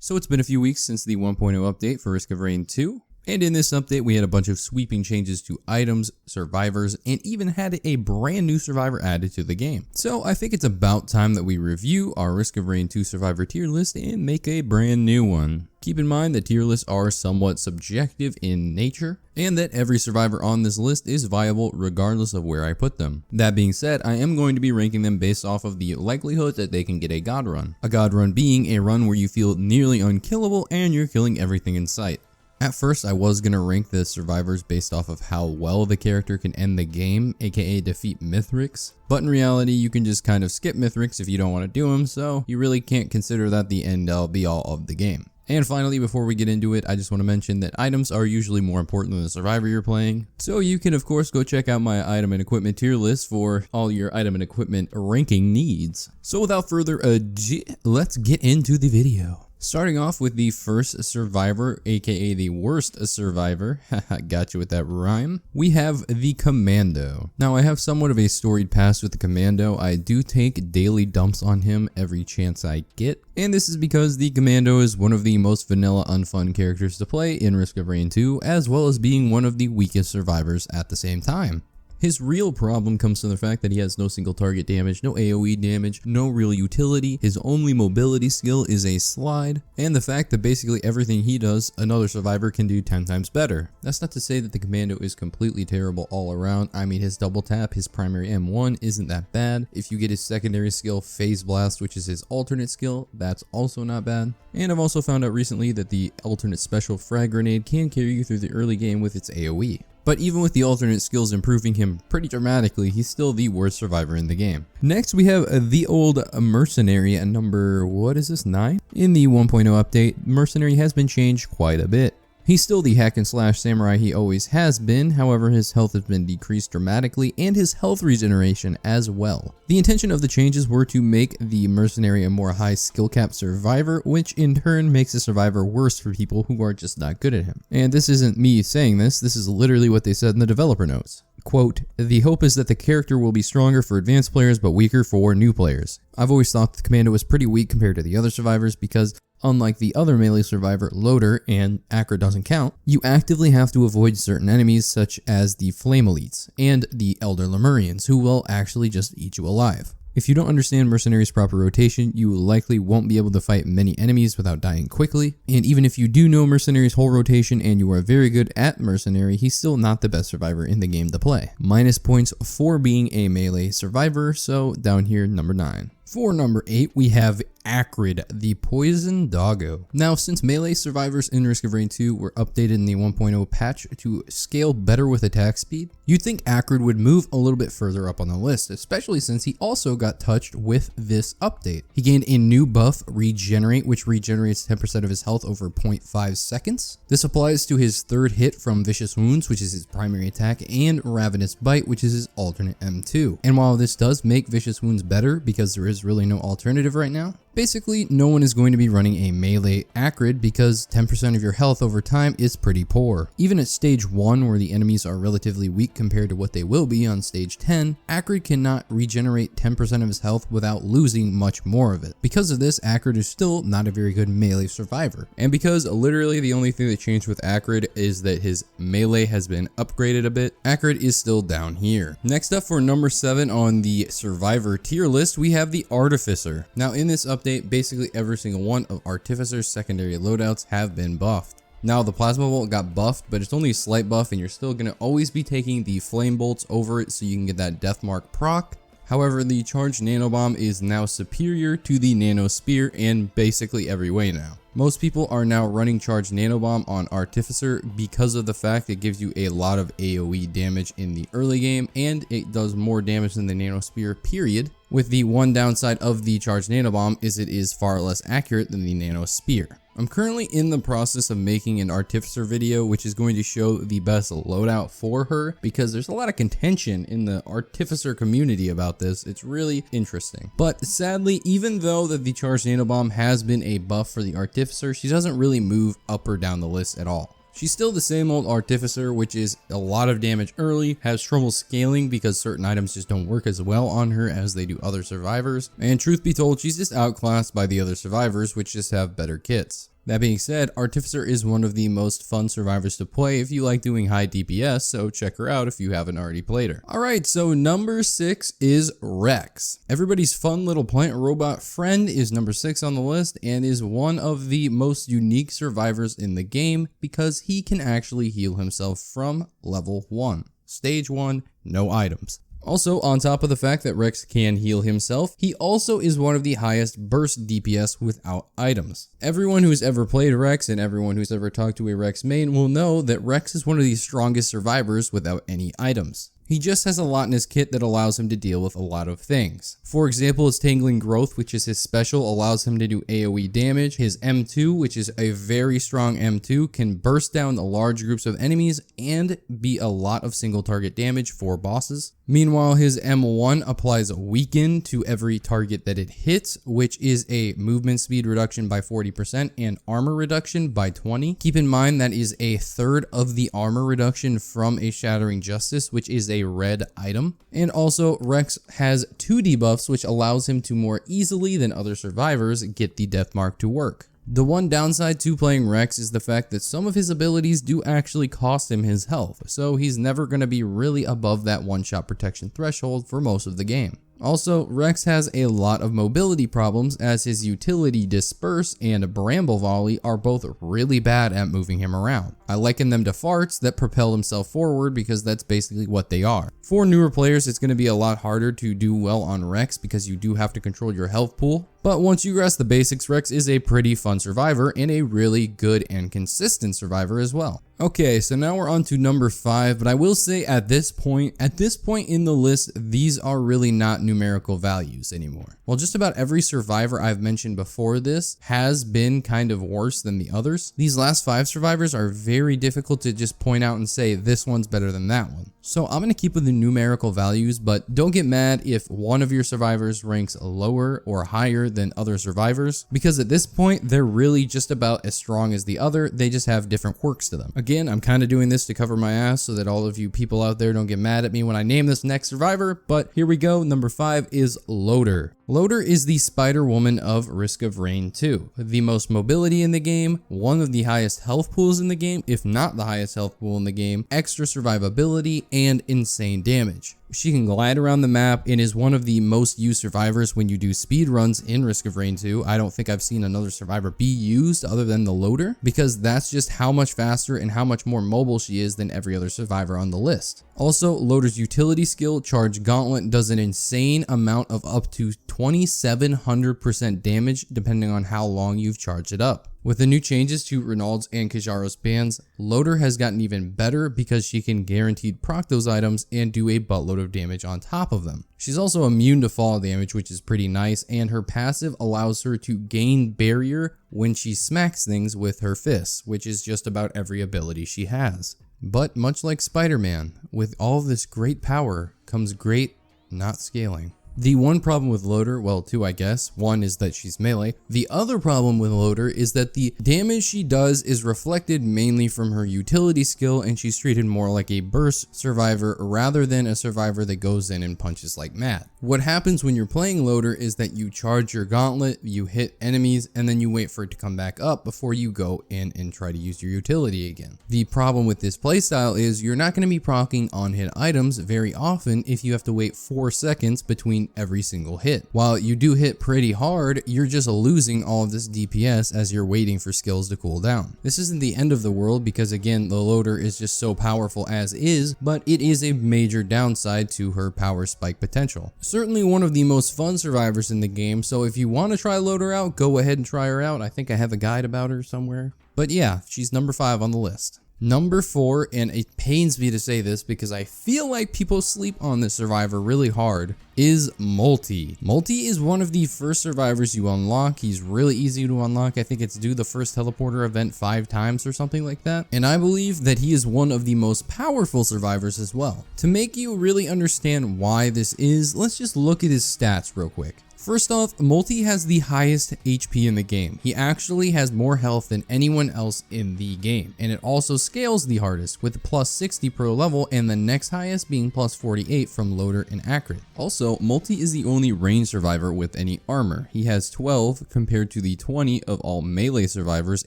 So it's been a few weeks since the 1.0 update for Risk of Rain 2, and in this update we had a bunch of sweeping changes to items, survivors, and even had a brand new survivor added to the game. So I think it's about time that we review our Risk of Rain 2 survivor tier list and make a brand new one. Keep in mind that tier lists are somewhat subjective in nature, and that every survivor on this list is viable regardless of where I put them. That being said, I am going to be ranking them based off of the likelihood that they can get a god run. A god run being a run where you feel nearly unkillable and you're killing everything in sight. At first, I was going to rank the survivors based off of how well the character can end the game, aka defeat Mithrix, but in reality, you can just kind of skip Mithrix if you don't want to do them, so you really can't consider that the end all be all of the game. And finally, before we get into it, I just want to mention that items are usually more important than the survivor you're playing. So you can of course go check out my item and equipment tier list for all your item and equipment ranking needs. So without further ado, let's get into the video. Starting off with the first survivor, aka the worst survivor, got you with that rhyme, we have the Commando. Now I have somewhat of a storied past with the Commando. I do take daily dumps on him every chance I get, and this is because the Commando is one of the most vanilla unfun characters to play in Risk of Rain 2, as well as being one of the weakest survivors at the same time. His real problem comes from the fact that he has no single target damage, no AoE damage, no real utility, his only mobility skill is a slide, and the fact that basically everything he does, another survivor can do 10 times better. That's not to say that the Commando is completely terrible all around. I mean, his double tap, his primary M1 isn't that bad. If you get his secondary skill, Phase Blast, which is his alternate skill, that's also not bad. And I've also found out recently that the alternate special Frag Grenade can carry you through the early game with its AoE. But even with the alternate skills improving him pretty dramatically, he's still the worst survivor in the game. Next, we have the old Mercenary at number, what is this, 9? In the 1.0 update, Mercenary has been changed quite a bit. He's still the hack and slash samurai he always has been, however his health has been decreased dramatically and his health regeneration as well. The intention of the changes were to make the Mercenary a more high skill cap survivor, which in turn makes the survivor worse for people who are just not good at him. And this isn't me saying this is literally what they said in the developer notes. Quote, the hope is that the character will be stronger for advanced players but weaker for new players. I've always thought the Commando was pretty weak compared to the other survivors because unlike the other melee survivor, Loader, and Acrid doesn't count, you actively have to avoid certain enemies such as the Flame Elites and the Elder Lemurians, who will actually just eat you alive. If you don't understand Mercenary's proper rotation, you likely won't be able to fight many enemies without dying quickly, and even if you do know Mercenary's whole rotation and you are very good at Mercenary, he's still not the best survivor in the game to play. Minus points for being a melee survivor, so down here, number 9. For number 8, we have Acrid, the Poison Doggo. Now, since melee survivors in Risk of Rain 2 were updated in the 1.0 patch to scale better with attack speed, you'd think Acrid would move a little bit further up on the list, especially since he also got touched with this update. He gained a new buff, Regenerate, which regenerates 10% of his health over 0.5 seconds. This applies to his third hit from Vicious Wounds, which is his primary attack, and Ravenous Bite, which is his alternate M2. And while this does make Vicious Wounds better because there is really no alternative right now, basically, no one is going to be running a melee Acrid because 10% of your health over time is pretty poor. Even at stage 1, where the enemies are relatively weak compared to what they will be on stage 10, Acrid cannot regenerate 10% of his health without losing much more of it. Because of this, Acrid is still not a very good melee survivor. And because literally the only thing that changed with Acrid is that his melee has been upgraded a bit, Acrid is still down here. Next up, for number 7 on the survivor tier list, we have the Artificer. Now in this update, basically every single one of Artificer's secondary loadouts have been buffed. Now the Plasma Bolt got buffed, but it's only a slight buff and you're still going to always be taking the Flame Bolts over it so you can get that Deathmark proc. However, the Charged Nanobomb is now superior to the Nano Spear in basically every way now. Most people are now running Charged Nanobomb on Artificer because of the fact it gives you a lot of AoE damage in the early game and it does more damage than the Nano Spear, period. With the one downside of the Charged Nanobomb is it is far less accurate than the Nano Spear. I'm currently in the process of making an Artificer video, which is going to show the best loadout for her because there's a lot of contention in the Artificer community about this. It's really interesting. But sadly, even though that the Charged Nanobomb has been a buff for the Artificer, she doesn't really move up or down the list at all. She's still the same old Artificer, which is a lot of damage early, has trouble scaling because certain items just don't work as well on her as they do other survivors, and truth be told, she's just outclassed by the other survivors, which just have better kits. That being said, Artificer is one of the most fun survivors to play if you like doing high DPS, so check her out if you haven't already played her. Alright, so number 6 is Rex. Everybody's fun little plant robot friend is number 6 on the list and is one of the most unique survivors in the game because he can actually heal himself from level 1. Stage 1, no items. Also, on top of the fact that Rex can heal himself, he also is one of the highest burst DPS without items. Everyone who's ever played Rex and everyone who's ever talked to a Rex main will know that Rex is one of the strongest survivors without any items. He just has a lot in his kit that allows him to deal with a lot of things. For example, his Tangling Growth, which is his special, allows him to do AoE damage. His M2, which is a very strong M2, can burst down large groups of enemies and be a lot of single target damage for bosses. Meanwhile, his M1 applies a Weaken to every target that it hits, which is a movement speed reduction by 40% and armor reduction by 20%. Keep in mind that is a third of the armor reduction from a Shattering Justice, which is a red item. And also, Rex has 2 debuffs, which allows him to more easily than other survivors get the death mark to work. The one downside to playing Rex is the fact that some of his abilities do actually cost him his health, so he's never going to be really above that one-shot protection threshold for most of the game. Also, Rex has a lot of mobility problems as his utility Disperse and Bramble Volley are both really bad at moving him around. I liken them to farts that propel himself forward because that's basically what they are. For newer players, it's going to be a lot harder to do well on Rex because you do have to control your health pool. But once you grasp the basics, Rex is a pretty fun survivor and a really good and consistent survivor as well. Okay, so now we're on to number 5, but I will say at this point in the list, these are really not numerical values anymore. Well, just about every survivor I've mentioned before this has been kind of worse than the others. These last 5 survivors are very difficult to just point out and say this one's better than that one. So I'm going to keep with the numerical values, but don't get mad if one of your survivors ranks lower or higher than other survivors, because at this point, they're really just about as strong as the other, they just have different quirks to them. Again, I'm kind of doing this to cover my ass so that all of you people out there don't get mad at me when I name this next survivor, but here we go. Number 5 is Loader. Loader is the Spider-Woman of Risk of Rain 2. The most mobility in the game, one of the highest health pools in the game, if not the highest health pool in the game, extra survivability, and insane damage. She can glide around the map and is one of the most used survivors when you do speed runs in Risk of Rain 2. I don't think I've seen another survivor be used other than the Loader, because that's just how much faster and how much more mobile she is than every other survivor on the list. Also, Loader's utility skill, Charge Gauntlet, does an insane amount of up to 2700% damage depending on how long you've charged it up. With the new changes to Renault's and Kijaro's bans, Loader has gotten even better because she can guaranteed proc those items and do a buttload of damage on top of them. She's also immune to fall damage, which is pretty nice, and her passive allows her to gain barrier when she smacks things with her fists, which is just about every ability she has. But much like Spider-Man, with all of this great power comes great not scaling. The one problem with Loader, well, 2 I guess. One is that she's melee. The other problem with Loader is that the damage she does is reflected mainly from her utility skill, and she's treated more like a burst survivor rather than a survivor that goes in and punches like mad. What happens when you're playing Loader is that you charge your gauntlet, you hit enemies, and then you wait for it to come back up before you go in and try to use your utility again. The problem with this playstyle is you're not going to be proccing on hit items very often if you have to wait 4 seconds between every single hit. While you do hit pretty hard, you're just losing all of this DPS as you're waiting for skills to cool down. This isn't the end of the world because again, the Loader is just so powerful as is, but it is a major downside to her power spike potential. Certainly one of the most fun survivors in the game, so if you want to try Loader out, go ahead and try her out. I think I have a guide about her somewhere. But yeah, she's number 5 on the list. Number 4, and it pains me to say this because I feel like people sleep on this survivor really hard, is Multi. Multi is one of the first survivors you unlock. He's really easy to unlock. I think it's do the first teleporter event 5 times or something like that. And I believe that he is one of the most powerful survivors as well. To make you really understand why this is, let's just look at his stats real quick. First off, Multi has the highest HP in the game. He actually has more health than anyone else in the game, and it also scales the hardest with plus 60 pro level and the next highest being plus 48 from Loader and Accurate. Also, Multi is the only range survivor with any armor. He has 12 compared to the 20 of all melee survivors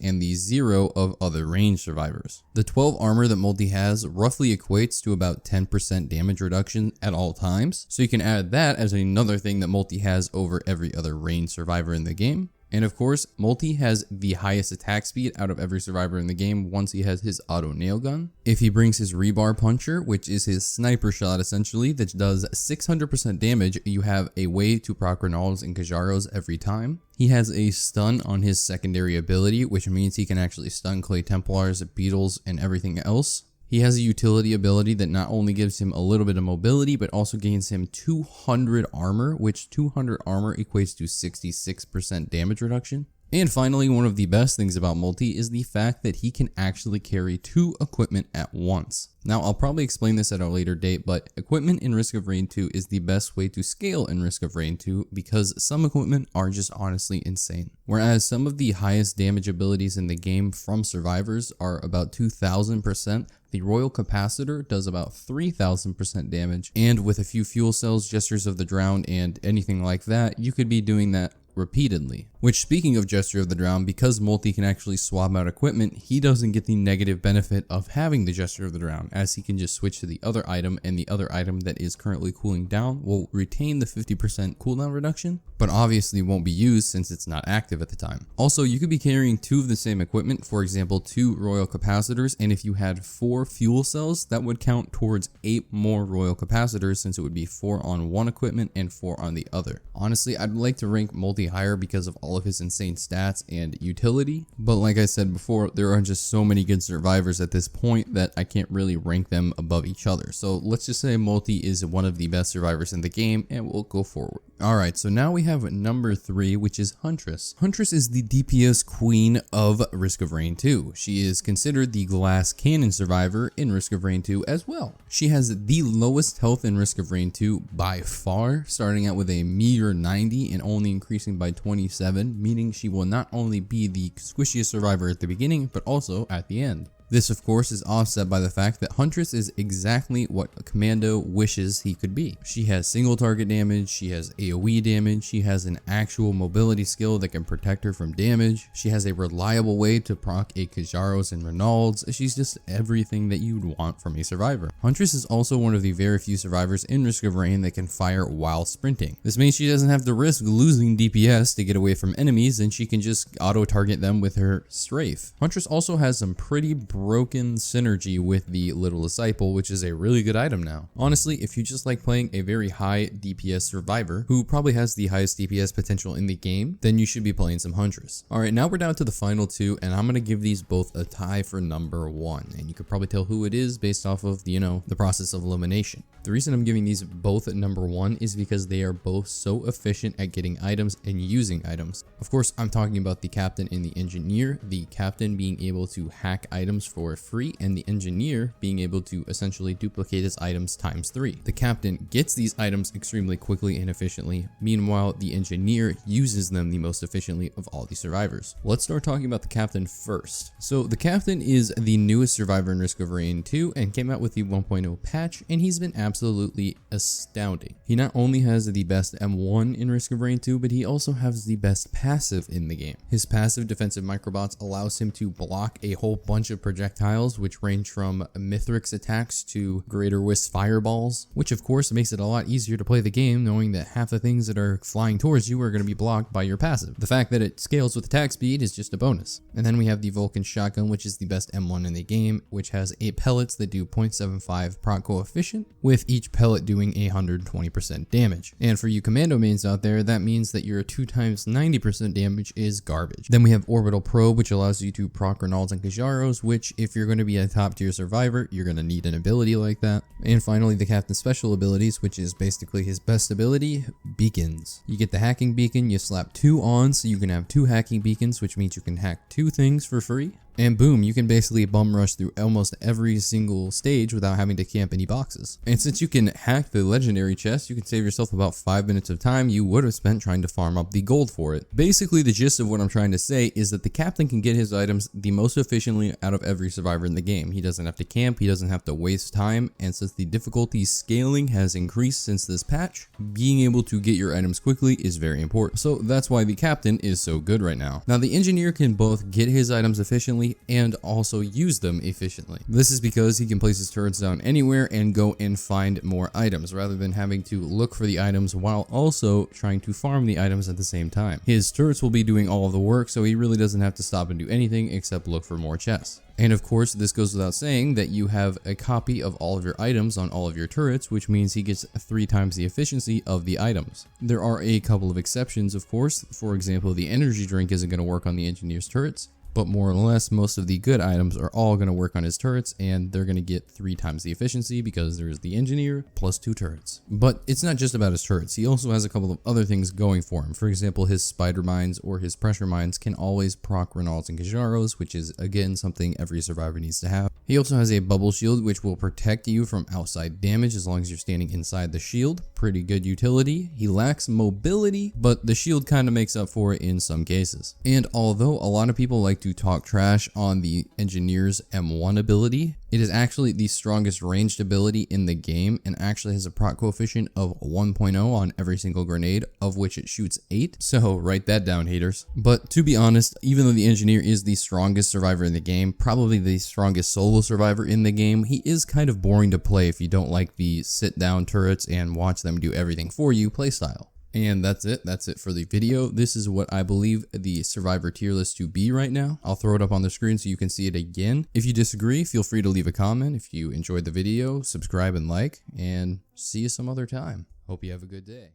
and the 0 of other range survivors. The 12 armor that Multi has roughly equates to about 10% damage reduction at all times, so you can add that as another thing that Multi has over every other range survivor in the game. And of course, Multi has the highest attack speed out of every survivor in the game once he has his auto nail gun. If he brings his rebar puncher, which is his sniper shot essentially, that does 600% damage, you have a way to proc Renalds and Kajaros every time. He has a stun on his secondary ability, which means he can actually stun Clay Templars, Beetles, and everything else. He has a utility ability that not only gives him a little bit of mobility, but also gains him 200 armor, which 200 armor equates to 66% damage reduction. And finally, one of the best things about Multi is the fact that he can actually carry 2 equipment at once. Now, I'll probably explain this at a later date, but equipment in Risk of Rain 2 is the best way to scale in Risk of Rain 2 because some equipment are just honestly insane. Whereas some of the highest damage abilities in the game from survivors are about 2000%, the Royal Capacitor does about 3000% damage, and with a few fuel cells, Gestures of the Drowned, and anything like that, you could be doing that repeatedly. Which, speaking of Gesture of the Drowned, because Multi can actually swap out equipment, he doesn't get the negative benefit of having the Gesture of the Drowned, as he can just switch to the other item, and the other item that is currently cooling down will retain the 50% cooldown reduction, but obviously won't be used since it's not active at the time. Also, you could be carrying 2 of the same equipment, for example 2 Royal Capacitors, and if you had 4 fuel cells, that would count towards 8 more Royal Capacitors, since it would be 4 on one equipment and 4 on the other. Honestly, I'd like to rank Multi higher because of all of his insane stats and utility, but like I said before, there are just so many good survivors at this point that I can't really rank them above each other. So let's just say Multi is one of the best survivors in the game, and we'll go forward. Alright, so now we have number 3, which is Huntress. Huntress is the DPS queen of Risk of Rain 2. She is considered the glass cannon survivor in Risk of Rain 2 as well. She has the lowest health in Risk of Rain 2 by far, starting out with a meager 90 and only increasing by 27, meaning she will not only be the squishiest survivor at the beginning, but also at the end. This, of course, is offset by the fact that Huntress is exactly what a Commando wishes he could be. She has single target damage, she has AoE damage, she has an actual mobility skill that can protect her from damage, she has a reliable way to proc a Kajaros and Renalds. She's just everything that you'd want from a survivor. Huntress is also one of the very few survivors in Risk of Rain that can fire while sprinting. This means she doesn't have to risk losing DPS to get away from enemies, and she can just auto-target them with her strafe. Huntress also has some pretty broken synergy with the Little Disciple, which is a really good item now. Honestly, if you just like playing a very high DPS survivor who probably has the highest DPS potential in the game, then you should be playing some Huntress. Alright, now we're down to the final 2, and I'm going to give these both a tie for number 1, and you could probably tell who it is based off of, the process of elimination. The reason I'm giving these both at number 1 is because they are both so efficient at getting items and using items. Of course, I'm talking about the Captain and the Engineer, the Captain being able to hack items for free, and the Engineer being able to essentially duplicate his items times 3. The Captain gets these items extremely quickly and efficiently, meanwhile the Engineer uses them the most efficiently of all the survivors. Let's start talking about the Captain first. So the Captain is the newest survivor in Risk of Rain 2 and came out with the 1.0 patch, and he's been absolutely astounding. He not only has the best M1 in Risk of Rain 2, but he also has the best passive in the game. His passive defensive microbots allows him to block a whole bunch of projectiles, which range from Mithrix attacks to Greater Wisp fireballs, which of course makes it a lot easier to play the game knowing that half the things that are flying towards you are going to be blocked by your passive. The fact that it scales with attack speed is just a bonus. And then we have the Vulcan Shotgun, which is the best M1 in the game, which has 8 pellets that do 0.75 proc coefficient, with each pellet doing 120% damage. And for you Commando mains out there, that means that your 2 times 90% damage is garbage. Then we have Orbital Probe, which allows you to proc Renalds and Kajaros, which if you're going to be a top tier survivor, you're going to need an ability like that. And finally, the Captain's special abilities, which is basically his best ability, Beacons. You get the Hacking Beacon, you slap 2 on so you can have 2 hacking beacons, which means you can hack 2 things for free. And boom, you can basically bum rush through almost every single stage without having to camp any boxes. And since you can hack the legendary chest, you can save yourself about 5 minutes of time you would have spent trying to farm up the gold for it. Basically, the gist of what I'm trying to say is that the captain can get his items the most efficiently out of every survivor in the game. He doesn't have to camp, he doesn't have to waste time, and since the difficulty scaling has increased since this patch, being able to get your items quickly is very important. So that's why the captain is so good right now. Now, the engineer can both get his items efficiently and also use them efficiently. This is because he can place his turrets down anywhere and go and find more items rather than having to look for the items while also trying to farm the items at the same time. His turrets will be doing all of the work, so he really doesn't have to stop and do anything except look for more chests. And of course, this goes without saying that you have a copy of all of your items on all of your turrets, which means he gets 3 times the efficiency of the items. There are a couple of exceptions, of course. For example, the energy drink isn't going to work on the engineer's turrets, but more or less most of the good items are all going to work on his turrets, and they're going to get 3 times the efficiency because there's the engineer plus 2 turrets. But it's not just about his turrets, he also has a couple of other things going for him. For example, his spider mines or his pressure mines can always proc Renalds and Kajaros, which is again something every survivor needs to have. He also has a bubble shield which will protect you from outside damage as long as you're standing inside the shield. Pretty good utility. He lacks mobility, but the shield kind of makes up for it in some cases. And although a lot of people like to talk trash on the engineer's M1 ability, it is actually the strongest ranged ability in the game and actually has a proc coefficient of 1.0 on every single grenade, of which it shoots 8. So write that down, haters. But to be honest, even though the engineer is the strongest survivor in the game, probably the strongest solo survivor in the game, he is kind of boring to play if you don't like the sit down turrets and watch them do everything for you playstyle. And that's it. That's it for the video. This is what I believe the survivor tier list to be right now. I'll throw it up on the screen so you can see it again. If you disagree, feel free to leave a comment. If you enjoyed the video, subscribe and like, and see you some other time. Hope you have a good day.